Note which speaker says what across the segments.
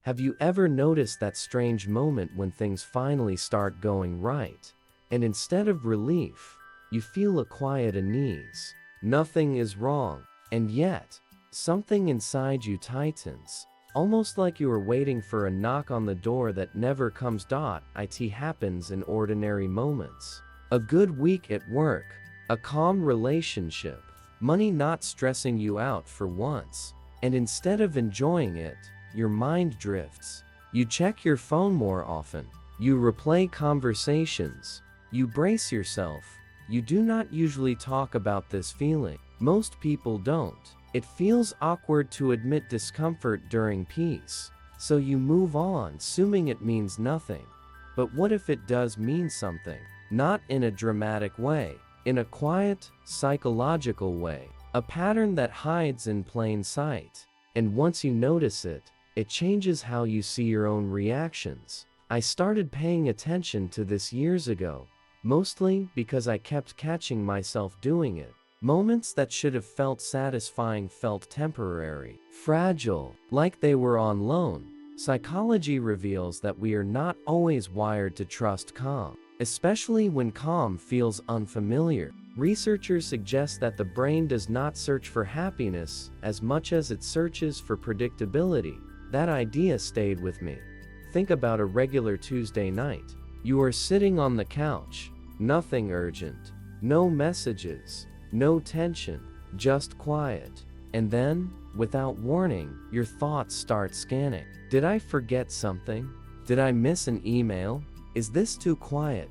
Speaker 1: Have you ever noticed that strange moment when things finally start going right, and instead of relief, you feel a quiet unease? Nothing is wrong, and yet, something inside you tightens, almost like you are waiting for a knock on the door that never comes. It happens in ordinary moments. A good week at work, a calm relationship, money not stressing you out for once, and instead of enjoying it, your mind drifts. You check your phone more often. You replay conversations. You brace yourself. You do not usually talk about this feeling. Most people don't. It feels awkward to admit discomfort during peace. So you move on, assuming it means nothing. But what if it does mean something? Not in a dramatic way, in a quiet, psychological way. A pattern that hides in plain sight. And once you notice it, it changes how you see your own reactions. I started paying attention to this years ago, mostly because I kept catching myself doing it. Moments that should have felt satisfying felt temporary, fragile, like they were on loan. Psychology reveals that we are not always wired to trust calm, especially when calm feels unfamiliar. Researchers suggest that the brain does not search for happiness as much as it searches for predictability. That idea stayed with me. Think about a regular Tuesday night. You are sitting on the couch, nothing urgent, no messages, no tension, just quiet. And then, without warning, your thoughts start scanning. Did I forget something? Did I miss an email? Is this too quiet?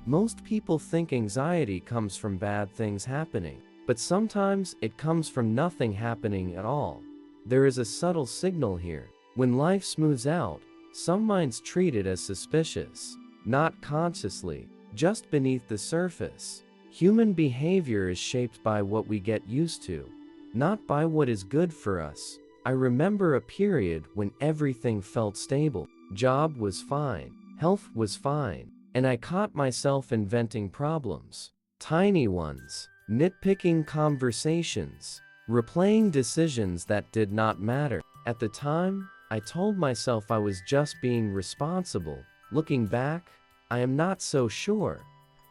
Speaker 1: Most people think anxiety comes from bad things happening, but sometimes it comes from nothing happening at all. There is a subtle signal here. When life smooths out, some minds treat it as suspicious, not consciously, just beneath the surface. Human behavior is shaped by what we get used to, not by what is good for us. I remember a period when everything felt stable. Job was fine, health was fine, and I caught myself inventing problems. Tiny ones, nitpicking conversations, replaying decisions that did not matter. At the time, I told myself I was just being responsible. Looking back, I am not so sure.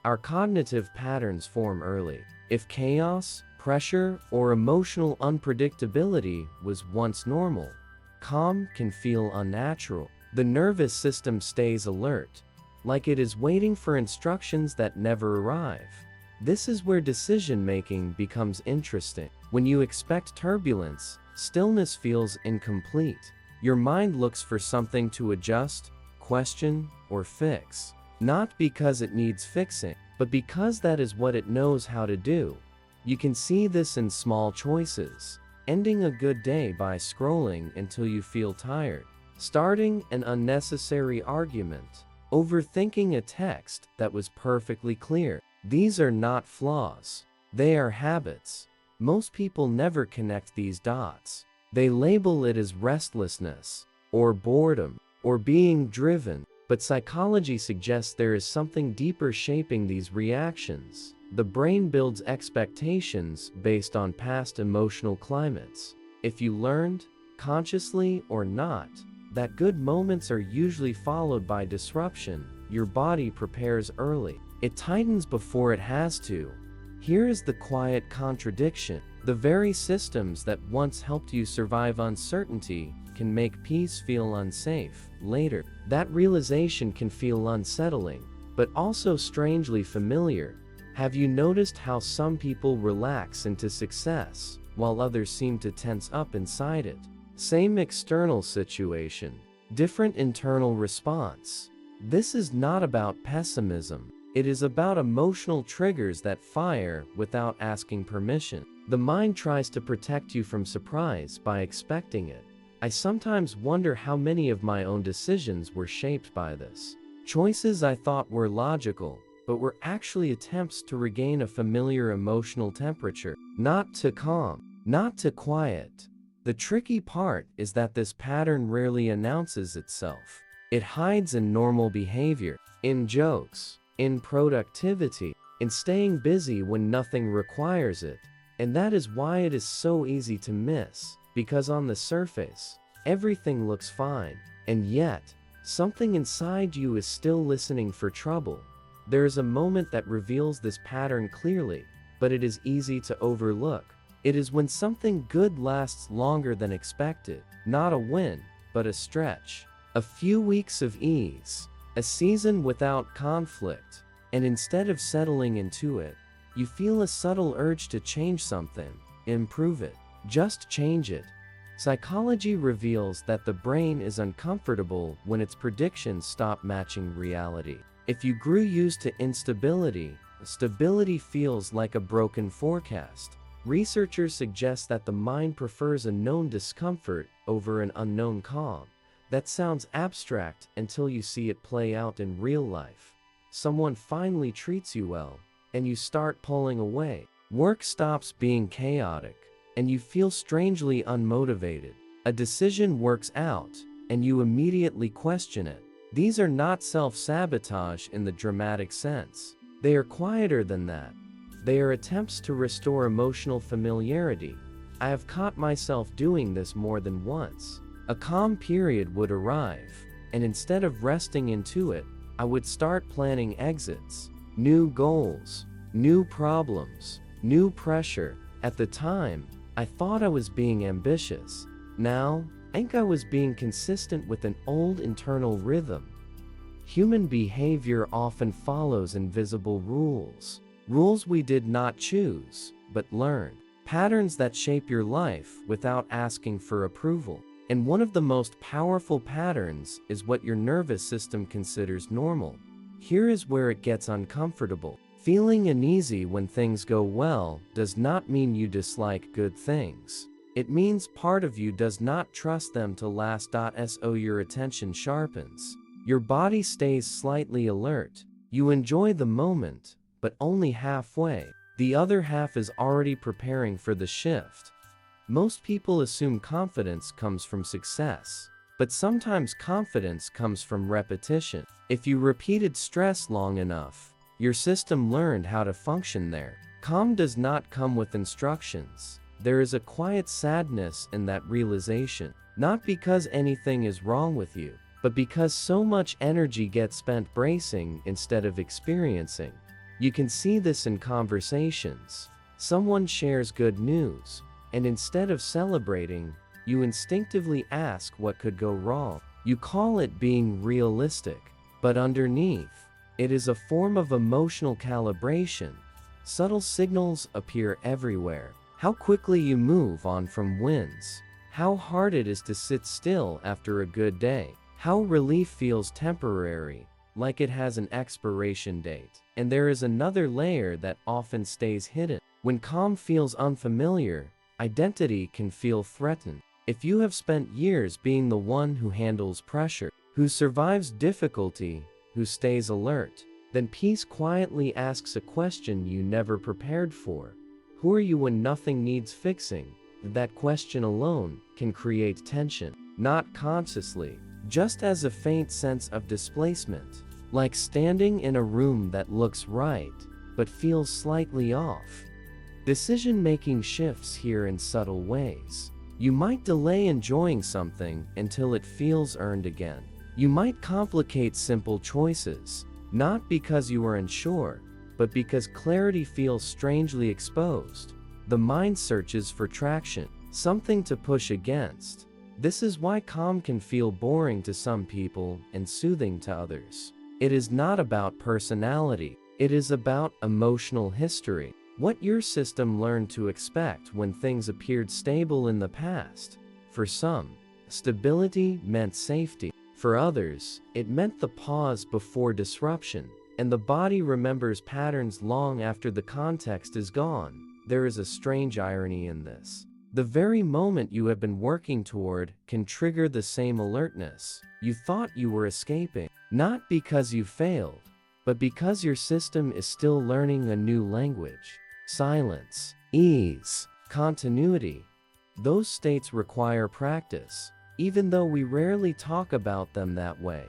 Speaker 1: Our cognitive patterns form early. If chaos, pressure, or emotional unpredictability was once normal, calm can feel unnatural. The nervous system stays alert, like it is waiting for instructions that never arrive. This is where decision-making becomes interesting. When you expect turbulence, stillness feels incomplete. Your mind looks for something to adjust, question, or fix. Not because it needs fixing, but because that is what it knows how to do. You can see this in small choices. Ending a good day by scrolling until you feel tired. Starting an unnecessary argument. Overthinking a text that was perfectly clear. These are not flaws. They are habits. Most people never connect these dots. They label it as restlessness, or boredom, or being driven. But psychology suggests there is something deeper shaping these reactions. The brain builds expectations based on past emotional climates. If you learned, consciously or not, that good moments are usually followed by disruption, your body prepares early. It tightens before it has to. Here is the quiet contradiction. The very systems that once helped you survive uncertainty can make peace feel unsafe later. That realization can feel unsettling, but also strangely familiar. Have you noticed how some people relax into success, while others seem to tense up inside it? Same external situation, different internal response. This is not about pessimism. It is about emotional triggers that fire without asking permission. The mind tries to protect you from surprise by expecting it. I sometimes wonder how many of my own decisions were shaped by this. Choices I thought were logical, but were actually attempts to regain a familiar emotional temperature. Not to calm, not to quiet. The tricky part is that this pattern rarely announces itself. It hides in normal behavior, in jokes, in productivity, in staying busy when nothing requires it. And that is why it is so easy to miss, because on the surface, Everything looks fine, and yet, something inside you is still listening for trouble. There is a moment that reveals this pattern clearly, but it is easy to overlook. It is when something good lasts longer than expected, not a win, but a stretch. A few weeks of ease, a season without conflict, and instead of settling into it, you feel a subtle urge to change something, improve it, just change it. Psychology reveals that the brain is uncomfortable when its predictions stop matching reality. If you grew used to instability, stability feels like a broken forecast. Researchers suggest that the mind prefers a known discomfort over an unknown calm. That sounds abstract until you see it play out in real life. Someone finally treats you well, and you start pulling away. Work stops being chaotic, and you feel strangely unmotivated. A decision works out, and you immediately question it. These are not self-sabotage in the dramatic sense. They are quieter than that. They are attempts to restore emotional familiarity. I have caught myself doing this more than once. A calm period would arrive, and instead of resting into it, I would start planning exits, new goals, new problems, new pressure. At the time, I thought I was being ambitious. Now, I think I was being consistent with an old internal rhythm. Human behavior often follows invisible rules. Rules we did not choose, but learned. Patterns that shape your life without asking for approval. And one of the most powerful patterns is what your nervous system considers normal. Here is where it gets uncomfortable. Feeling uneasy when things go well does not mean you dislike good things. It means part of you does not trust them to last. So your attention sharpens. Your body stays slightly alert. You enjoy the moment, but only halfway. The other half is already preparing for the shift. Most people assume confidence comes from success, but sometimes confidence comes from repetition. If you repeated stress long enough, your system learned how to function there. Calm does not come with instructions. There is a quiet sadness in that realization, not because anything is wrong with you, but because so much energy gets spent bracing instead of experiencing. You can see this in conversations. Someone shares good news, and instead of celebrating, you instinctively ask what could go wrong. You call it being realistic, but underneath, it is a form of emotional calibration. Subtle signals appear everywhere. How quickly you move on from wins. How hard it is to sit still after a good day. How relief feels temporary, like it has an expiration date. And there is another layer that often stays hidden. When calm feels unfamiliar, identity can feel threatened. If you have spent years being the one who handles pressure, who survives difficulty, who stays alert, then peace quietly asks a question you never prepared for. Who are you when nothing needs fixing? That question alone can create tension, not consciously, just as a faint sense of displacement, like standing in a room that looks right, but feels slightly off. Decision-making shifts here in subtle ways. You might delay enjoying something until it feels earned again. You might complicate simple choices, not because you are unsure, but because clarity feels strangely exposed. The mind searches for traction, something to push against. This is why calm can feel boring to some people and soothing to others. It is not about personality, it is about emotional history. What your system learned to expect when things appeared stable in the past. For some, stability meant safety. For others, it meant the pause before disruption. And the body remembers patterns long after the context is gone. There is a strange irony in this. The very moment you have been working toward can trigger the same alertness you thought you were escaping. Not because you failed, but because your system is still learning a new language. Silence, ease, continuity. Those states require practice, even though we rarely talk about them that way.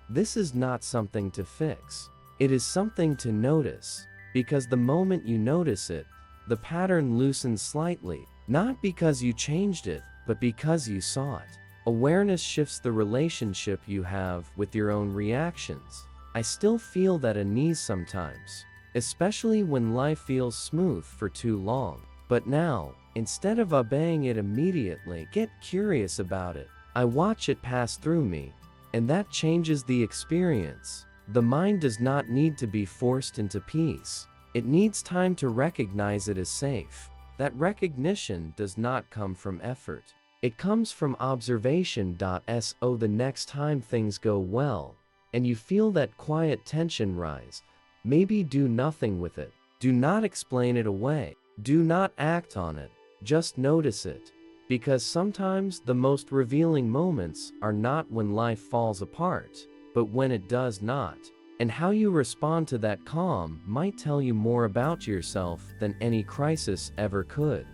Speaker 1: This is not something to fix. It is something to notice, because the moment you notice it, the pattern loosens slightly, not because you changed it, but because you saw it. Awareness shifts the relationship you have with your own reactions. I still feel that unease sometimes, especially when life feels smooth for too long. But now, instead of obeying it immediately, get curious about it. I watch it pass through me, and that changes the experience. The mind does not need to be forced into peace. It needs time to recognize it as safe. That recognition does not come from effort. It comes from observation. So the next time things go well, and you feel that quiet tension rise, maybe do nothing with it. Do not explain it away. Do not act on it. Just notice it. Because sometimes the most revealing moments are not when life falls apart, but when it does not. And how you respond to that calm might tell you more about yourself than any crisis ever could.